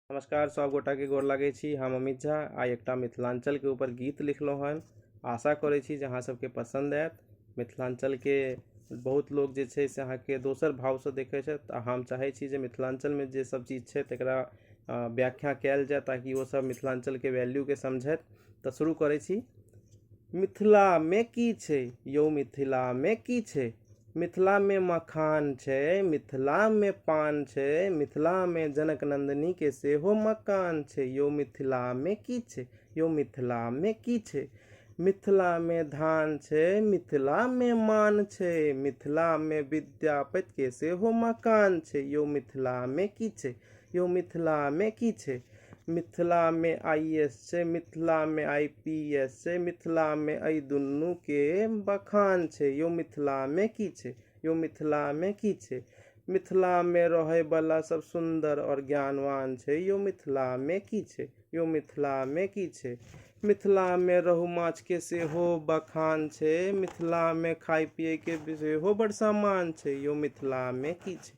नमस्कार, सब गोटा के गोर लागै छी। हम अमित झा आइ एकटा मिथिलांचल के ऊपर गीत लिखलहुँ हन। आशा करै छी जे अहाँ सबके पसंद आयत। मिथिलांचल के बहुत लोग जे छै से अहाँ के दोसर भाव से देखै छथि आ हम चाहै छी जे मिथिलांचल में जे सब चीज छै तकरा व्याख्या कयल जाय ताकि वो सब मिथिलांचल के वैल्यू के समझथि। तऽ शुरू करै छी। मिथिला में की छै यौ, मिथिला में की छै? मिथिला में मखान छै, मिथिला में पान छै, मिथिला में जनक नंदिनी के सेहो मकान छै। यौ मिथिला में की छै? यौ मिथिला में की छै? मिथिला में धान छै, मिथिला में मान छै, मिथिला में विद्यापति के सेहो मकान छै। यौ मिथिला में की छै? यौ मिथिला में की छै? मिथिला में आईएएस छै, मिथिला में आईपीएस छै, मिथिला में अई दुन्नू के बखान छै। यौ मिथिला में की छै? यौ मिथिला में की छै? मिथिला में रहै वाला सब सुंदर और ज्ञानवान छै। यौ मिथिला में की छै? यौ मिथिला में की छै? मिथिला में रहु माछ के सेहो बखान छै, मिथिला में खाय पिए के सेहो बड़ सामान छै। यौ मिथिला में की छै?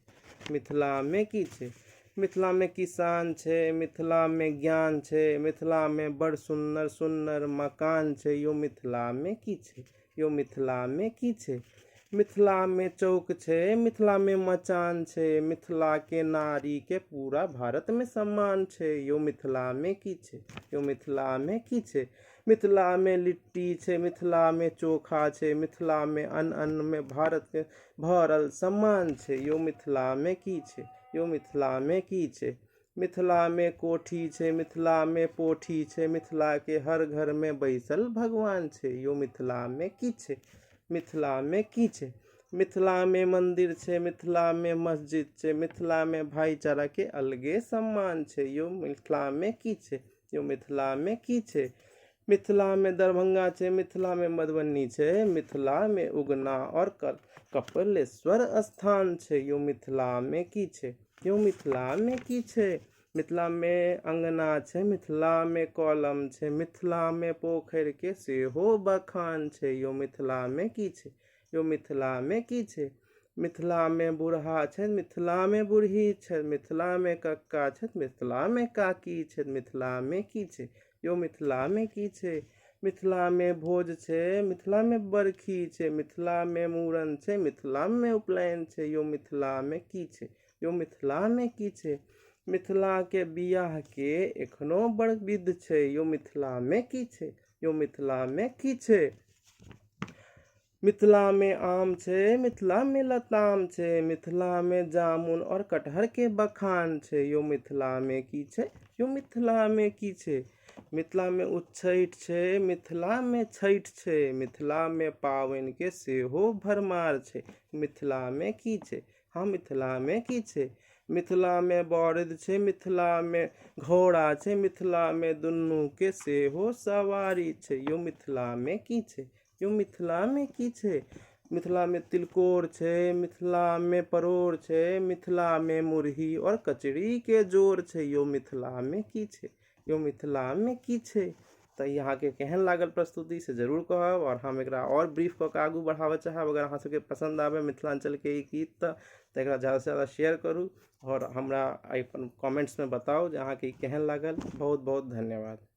मिथिला में की छै? मिथिला में किसान छै, मिथिला में ज्ञान छै, मिथिला में बड़ सुन्नर सुन्नर मकान छै। यौ मिथिला में की छै? यौ मिथिला में की छै? मिथिला में चौक छै, मिथिला में मचान छै, मिथिला के नारी के पूरा भारत में सम्मान छै। यौ मिथिला में की छै? यौ मिथिला में की छै? मिथिला में लिट्टी छै, मिथिला में चोखा छै, मिथिला में अन्न में भारत के भरल सम्मान छै। यौ मिथिला में की छै? यौ मिथिला में की छै? मिथिला में कोठी छै, मिथिला में पोठी छै, मिथिला के हर घर में बैसल भगवान छै। यौ मिथिला में की छै? मिथिला में की छै? मिथिला में मंदिर छै, मिथिला में मस्जिद छै, मिथिला में भाईचारा के अलगे सम्मान छै। यौ मिथिला में की छै? यौ मिथिला में की छै? मिथिला में दरभंगा छै, मिथिला में मधुबनी छै, मिथिला में उगना और कपिलेश्वर स्थान छै। यौ मिथिला में की छै? यौ मिथिला में की छै? मिथिला में अंगना छै, मिथिला में कलम छै, मिथिला में पोखर के सेहो बखान छै। यौ मिथिला में की छै? यौ मिथिला में की छै? मिथिला में बूढ़ा छै, मिथिला में बूढ़ी छै, मिथिला में कक्का छै, मिथिला में काकी छै। मिथिला में की छै? यौ मिथिला में की छै? मिथिला में भोज छै, मिथिला में बरखी छै, मिथिला में मूड़न छै, मिथिला में उपनयन छै। यौ मिथिला में की छै? यौ मिथिला में की छै? मिथिला के बियाह के एखनो बड़ विध छै। यौ मिथिला में की छै? यौ मिथिला में की छै? मिथिला में आम छै, मिथिला में लताम छै, मिथिला में जामुन और कटहर के बखान छै। यौ मिथिला में की छै? यौ मिथिला में की छै? मिथिला में उच्छैठ छै, मिथिला में छैठ छै, मिथिला में पावनि के सेहो भरमार छै। मिथिला में की छै? हाँ, मिथिला में की छै? मिथिला में बरद छै, मिथिला में घोड़ा छै, मिथिला में दुन्नू के सेहो सवारी छै। यौ मिथिला में की छै? यौ मिथिला में की छै? मिथिला में तिलकोर छै, मिथिला में परोर छै, मिथिला में मुरही और कचरी के जोर छै। यौ मिथिला में की छै? यौ मिथिला में की छै? तो यहाँ के केहन लागल प्रस्तुति से जरूर कहब और हम एकरा और ब्रीफ कऽ के आगू बढ़ावे चाहब। अगर अहाँ सबके पसंद आवे मिथिलांचल के ई गीत तो एकरा ज़्यादा से ज़्यादा शेयर करू और हमरा अपन कमेंट्स में बताओ जे अहाँ के केहन लागल। बहुत बहुत धन्यवाद।